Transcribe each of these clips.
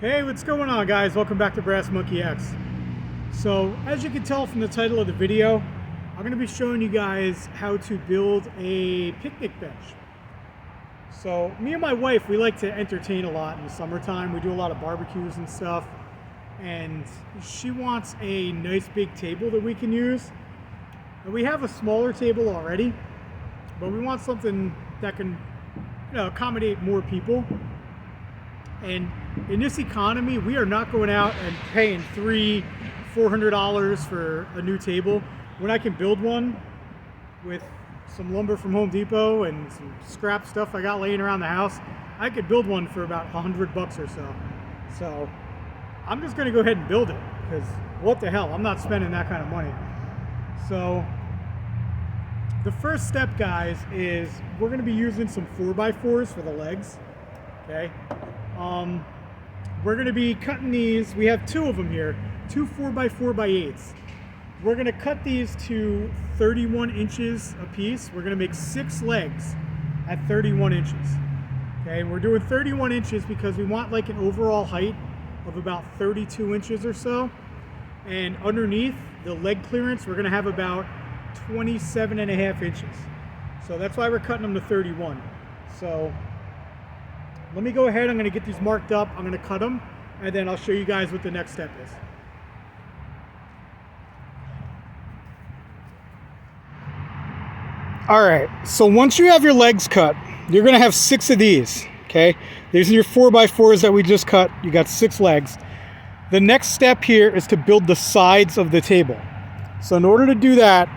Hey, what's going on, guys? Welcome back to Brass Monkey X. So, as you can tell from the title of the video, I'm going to be showing you guys how to build a picnic bench. So, me and my wife, we like to entertain a lot in the summertime. We do a lot of barbecues and stuff. And she wants a nice big table that we can use. And we have a smaller table already, but we want something that can, accommodate more people. And in this economy, we are not going out and paying $400 for a new table when I can build one with some lumber from Home Depot and some scrap stuff I got laying around the house. I could build one for about $100 or so. So I'm just gonna go ahead and build it, because what the hell, I'm not spending that kind of money. So the first step, guys, is we're gonna be using some 4x4s for the legs, okay? We're going to be cutting these. We have two of them here, two 4x4x8s. We're going to cut these to 31 inches a piece. We're going to make 6 legs at 31 inches. Okay, and we're doing 31 inches because we want like an overall height of about 32 inches or so. And underneath the leg clearance, we're going to have about 27.5 inches. So that's why we're cutting them to 31. So let me go ahead, I'm going to get these marked up, I'm going to cut them, and then I'll show you guys what the next step is. Alright, so once you have your legs cut, you're going to have 6 of these, okay? These are your 4x4s that we just cut, you got 6 legs. The next step here is to build the sides of the table. So in order to do that,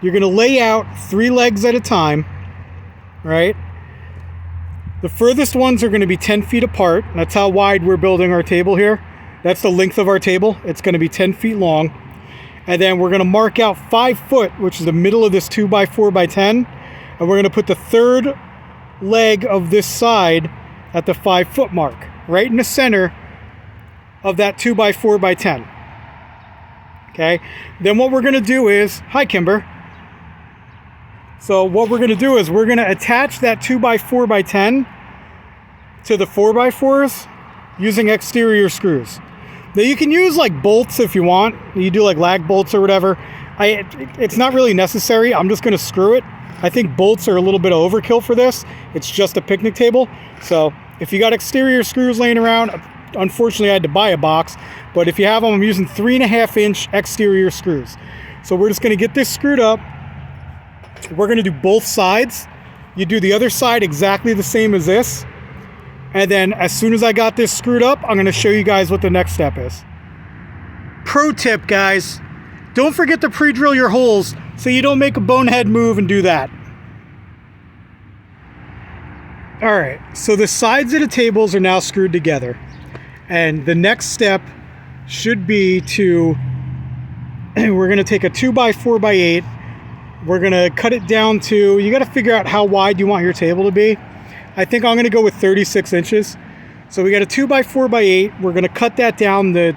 you're going to lay out 3 legs at a time, right? The furthest ones are going to be 10 feet apart. That's how wide we're building our table here. That's the length of our table. It's going to be 10 feet long. And then we're going to mark out 5 foot, which is the middle of this 2x4x10. And we're going to put the third leg of this side at the 5 foot mark, right in the center of that 2x4x10. Okay. Then what we're going to do is, hi Kimber. So what we're going to do is we're going to attach that 2x4x10 to the 4x4s using exterior screws. Now you can use like bolts if you want. You do like lag bolts or whatever. It's not really necessary. I'm just going to screw it. I think bolts are a little bit of overkill for this. It's just a picnic table. So if you got exterior screws laying around, unfortunately I had to buy a box. But if you have them, I'm using 3.5-inch exterior screws. So we're just going to get this screwed up. We're going to do both sides. You do the other side exactly the same as this. And then as soon as I got this screwed up, I'm going to show you guys what the next step is. Pro tip, guys. Don't forget to pre-drill your holes so you don't make a bonehead move and do that. Alright, so the sides of the tables are now screwed together. And the next step should be to, we're going to take a 2x4x8. We're going to cut it down to, you got to figure out how wide you want your table to be. I think I'm going to go with 36 inches. So we got a 2x4x8. We're going to cut that down to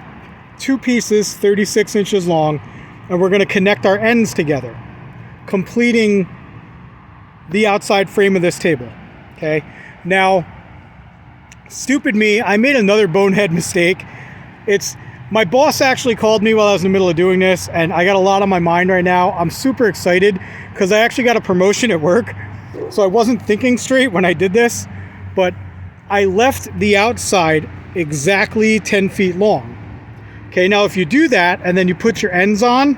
2 pieces, 36 inches long. And we're going to connect our ends together, completing the outside frame of this table. Okay. Now, stupid me, I made another bonehead mistake. My boss actually called me while I was in the middle of doing this, and I got a lot on my mind right now. I'm super excited because I actually got a promotion at work. So I wasn't thinking straight when I did this, but I left the outside exactly 10 feet long. Okay, now if you do that and then you put your ends on,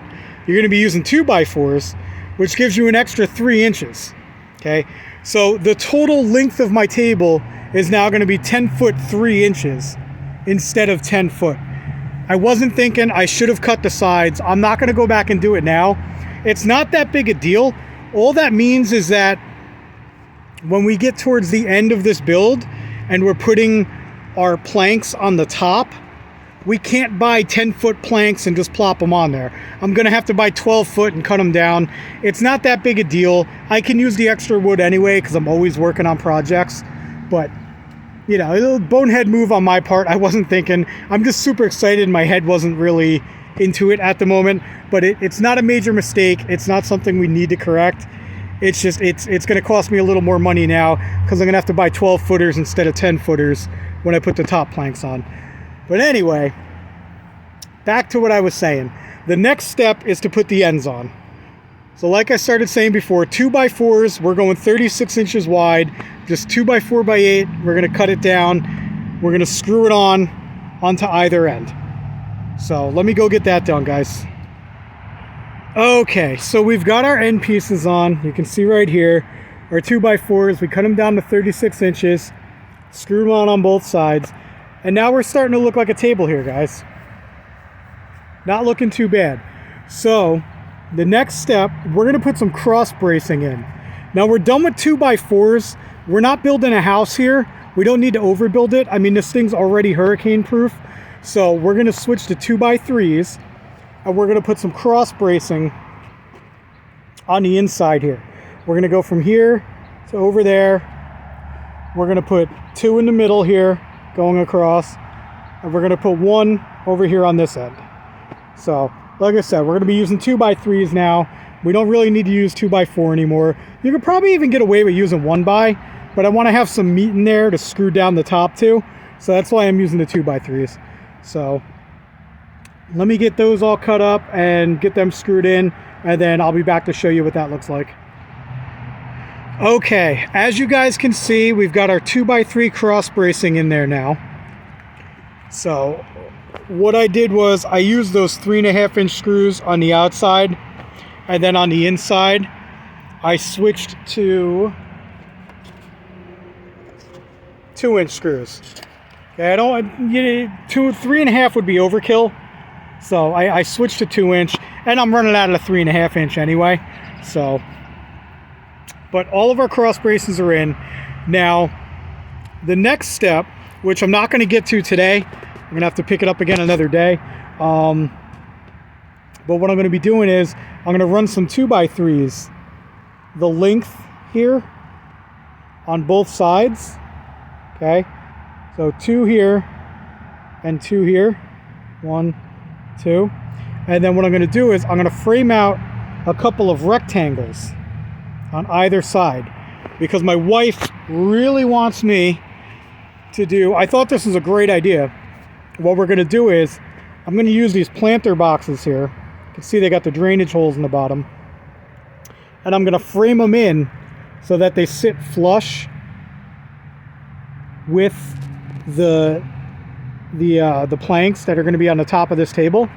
you're going to be using 2x4s, which gives you an extra 3 inches. Okay, so the total length of my table is now going to be 10 foot 3 inches instead of 10 foot. I wasn't thinking, I should have cut the sides. I'm not going to go back and do it now. It's not that big a deal. All that means is that when we get towards the end of this build and we're putting our planks on the top, we can't buy 10-foot planks and just plop them on there. I'm going to have to buy 12 foot and cut them down. It's not that big a deal. I can use the extra wood anyway because I'm always working on projects. But a little bonehead move on my part. I wasn't thinking. I'm just super excited. My head wasn't really into it at the moment, but it's not a major mistake. It's not something we need to correct. It's just, it's going to cost me a little more money now because I'm going to have to buy 12 footers instead of 10 footers when I put the top planks on. But anyway, back to what I was saying. The next step is to put the ends on. So like I started saying before, 2x4s, we're going 36 inches wide, just 2x4x8. We're going to cut it down. We're going to screw it on onto either end. So let me go get that done, guys. Okay, so we've got our end pieces on. You can see right here, our 2x4s. We cut them down to 36 inches, screw them on both sides. And now we're starting to look like a table here, guys. Not looking too bad. So the next step, we're going to put some cross bracing in. Now we're done with 2x4s. We're not building a house here. We don't need to overbuild it. I mean, this thing's already hurricane proof. So we're going to switch to 2x3s, and we're going to put some cross bracing on the inside here. We're going to go from here to over there. We're going to put 2 in the middle here going across, and we're going to put 1 over here on this end. So like I said, we're going to be using 2x3s now. We don't really need to use 2x4 anymore. You could probably even get away with using 1x, but I want to have some meat in there to screw down the top to. So that's why I'm using the 2x3s. So let me get those all cut up and get them screwed in, and then I'll be back to show you what that looks like. Okay, as you guys can see, we've got our 2x3 cross bracing in there now. So what I did was I used those 3.5-inch screws on the outside, and then on the inside I switched to 2-inch screws. Okay, I don't, 3.5 would be overkill, so I switched to 2-inch, and I'm running out of the 3.5-inch anyway. So, but all of our cross braces are in. Now, the next step, which I'm not going to get to today, I'm going to have to pick it up again another day. But what I'm going to be doing is I'm going to run some 2x3s, the length here on both sides. Okay, so 2 here and 2 here. 1, 2. And then what I'm going to do is I'm going to frame out a couple of rectangles on either side, because my wife really wants me to do, I thought this was a great idea. What we're going to do is I'm going to use these planter boxes here. You can see they got the drainage holes in the bottom, and I'm going to frame them in so that they sit flush with the planks that are going to be on the top of this table.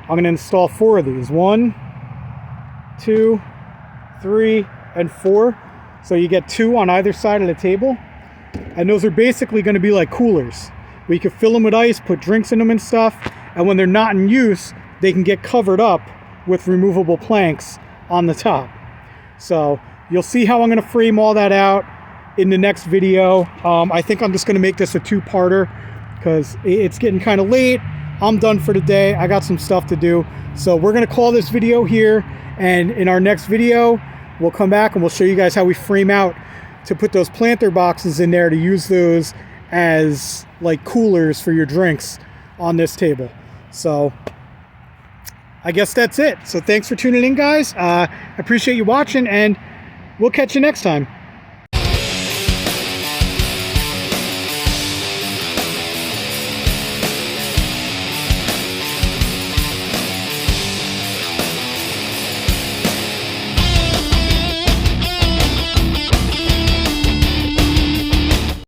I'm going to install 4 of these. 1, 2, 3, and 4. So you get 2 on either side of the table, and those are basically going to be like coolers. We can fill them with ice, put drinks in them and stuff, and when they're not in use, they can get covered up with removable planks on the top. So you'll see how I'm going to frame all that out in the next video. I think I'm just going to make this a 2-parter because it's getting kind of late. I'm done for the day. I got some stuff to do. So we're going to call this video here, and in our next video, we'll come back and we'll show you guys how we frame out to put those planter boxes in there to use those as like coolers for your drinks on this table. So I guess that's it. So thanks for tuning in, guys. I appreciate you watching, and we'll catch you next time.